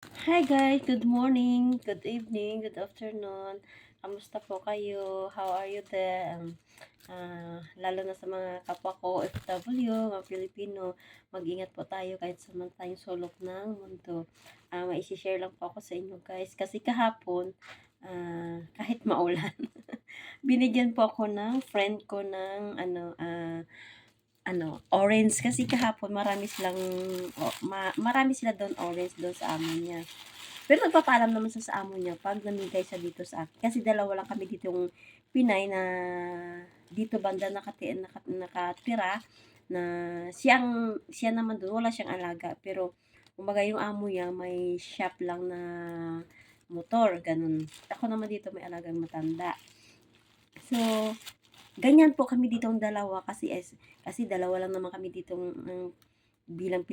Hi guys, good morning, good evening, good afternoon. Kamusta po kayo? How are you there? Lalo na sa mga kapwa ko OFW, mga Pilipino, mag-ingat po tayo kahit saan tayong sulok ng mundo. Maisi-share lang po ako sa inyo guys. Kasi kahapon, kahit maulan, binigyan po ako ng friend ko ng orange kasi kahapon marami sila doon orange doon sa amo niya. Pero nagpapaalam naman siya sa amo niya 'pag namigay siya dito sa akin. Kasi dalawa lang kami ditong Pinay na dito banda nakatira na siya naman doon wala siyang alaga. Pero kumbaga yung amo niya may shop lang na motor, ganun. Ako naman dito may alagang matanda. So, ganyan po kami ditong dalawa kasi dalawa lang naman kami ditong bilang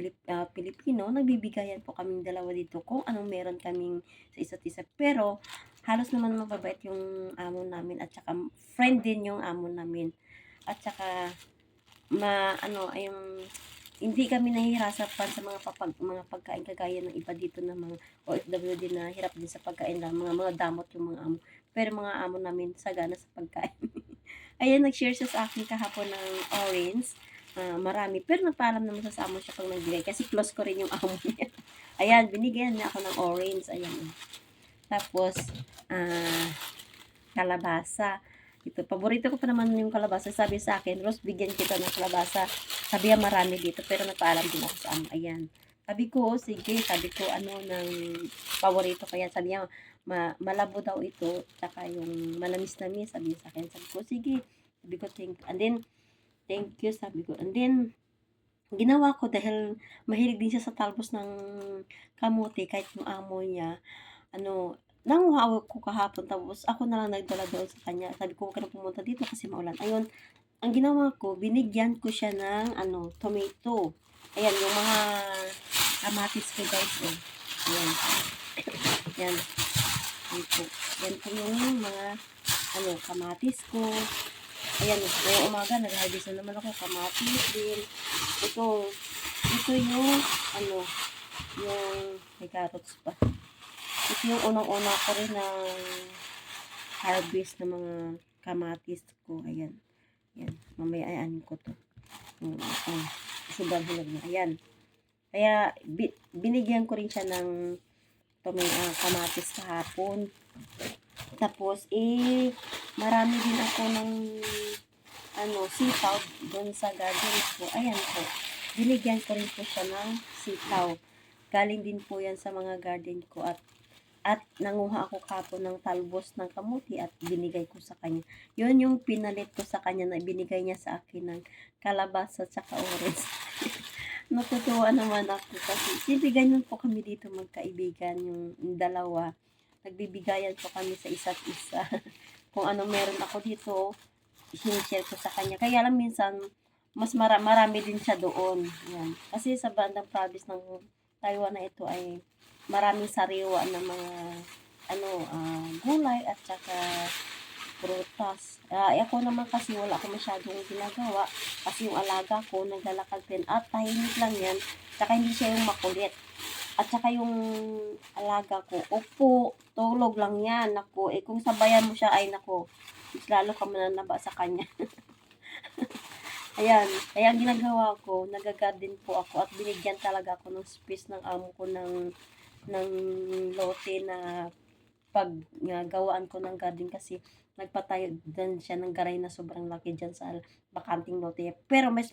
Pilipino, nagbibigayan po kaming dalawa dito kung anong meron kaming sa isa't isa. Pero halos naman mababait yung amo namin at saka friend din yung amo namin. At saka ay yung hindi kami nahihirapan sa mga pagkain kagaya ng iba dito na mga OFW din na hirap din sa pagkain lang, mga damot yung mga amo. Pero mga amo namin sagana sa pagkain. Ayan, nag-share siya sa akin kahapon ng orange. Marami. Pero nagpaalam naman siya sa amo siya pag nagbigay. Kasi close ko rin yung amo niya. Ayan, binigyan niya ako ng orange. Ayan. Tapos, ah, kalabasa. Ito, paborito ko pa naman yung kalabasa. Sabi sa akin, Rose, bigyan kita ng kalabasa. Sabi niya marami dito, pero nagpaalam din ako sa amo. Ayan. Sabi ko, sige. Sabi ko, ng paborito ko yan. Sabi niya, malabo daw ito. Tsaka yung malamis-namis. Sabi niya sa akin. Sabi ko, sige. Sabi ko, thank you. Sabi ko. And then, ginawa ko dahil mahilig din siya sa talbos ng kamote kahit yung amo niya nanguha ko kahapon tapos ako na lang nagdala doon sa kanya. Sabi ko, "Huwag ka na pumunta dito kasi maulan." Ayun, ang ginawa ko, binigyan ko siya ng tomato. Ayan, yung mga kamatis ko guys. Eh. Ayan. Yan. Yan po. Yan po yung mga kamatis ko. Ayan, ngayong umaga, nag-harvest na naman ako kamatis din. Ito yung, yung, may carrots pa. Ito yung unang-una ko rin na harvest ng mga kamatis ko. Ayan. Ayan. Mamaya ayanin ko to. Sobrang hinog na. Ayan. Kaya, binigyan ko rin siya ng kamatis kahapon. Tapos, marami din ako ng sitaw doon sa garden ko. Ayan po. Binigyan ko rin po siya ng sitaw. Galing din po yan sa mga garden ko at nanguha ako kapon ng talbos ng kamuti at binigay ko sa kanya. Yun yung pinalit ko sa kanya na binigay niya sa akin ng kalabasa at saka orange. Natutuwa naman ako kasi siyempre ganyan po kami dito magkaibigan yung dalawa. Nagbibigayan po kami sa isa't isa. Kung anong meron ako dito, sinishare ko sa kanya. Kaya lang minsan, mas marami din siya doon. Yan. Kasi sa bandang province ng Taiwan na ito ay maraming sariwa ng mga gulay at saka prutas. Ako naman kasi wala ako masyadong ginagawa kasi yung alaga ko naglalakad din at tahimik lang yan. Tsaka hindi siya yung makulit. At saka yung alaga ko, upo, tulog lang yan. Naku, kung sabayan mo siya, ay naku, mas lalo ka mananaba sa kanya. Ayan, kaya ang ginagawa ko, nagagarden po ako at binigyan talaga ako ng space ng amo ko ng lote na paggawaan ko ng garden kasi nagpatayo din siya ng garay na sobrang laki dyan sa bakanting lote. Pero may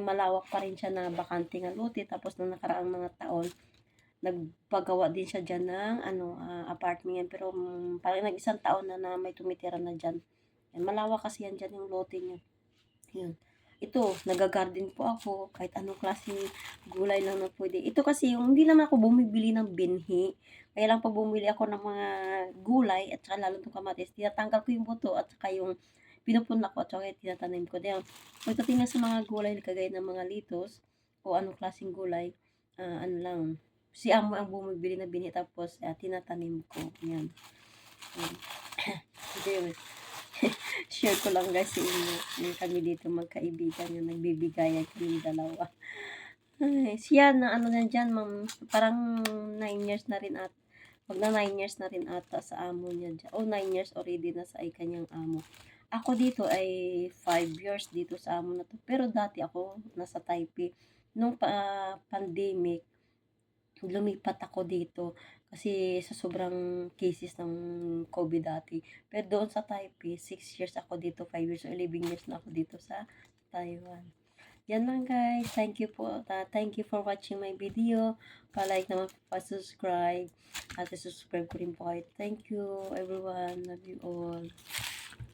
malawak pa rin siya na bakanting lote. Tapos nung nakaraang mga taon, nagpagawa din siya dyan ng apartment yan. Pero parang nag-isang taon na may tumitira na dyan. Yan, malawak kasi yan dyan yung lote niya. Yun. Ito, nagagarden po ako, kahit anong klaseng gulay lang na pwede. Ito kasi, yung hindi naman ako bumibili ng binhi. Kaya lang pag bumili ako ng mga gulay, at saka lalo itong kamatis, tinatanggal ko yung buto, at saka yung pinupunla ko, at saka tinatanim ko. Diyan, pagdating na sa mga gulay, kagaya ng mga litos, o anong klaseng gulay, lang, si amo ang bumibili ng binhi, tapos tinatanim ko. Yan. Yan. Share ko lang guys sa inyo. Yung kami dito magkaibigan yung nagbibigayan kami dalawa. Ay, siya na ano na diyan ma'am, parang 9 years na rin at magna 9 years na rin ata sa amo niya diyan, o 9 years already na sa kanyang amo. Ako dito ay 5 years dito sa amo na 'to, pero dati ako nasa Taipei. Nung pandemic, lumipat ako dito kasi sa sobrang cases ng COVID dati. Pero doon sa Taipei, 6 years ako dito, 5 years, so 11 years na ako dito sa Taiwan. Yan lang guys. Thank you po. Thank you for watching my video. Pa-like naman, pa-subscribe. At subscribe ko rin po kayo. Thank you everyone. Love you all.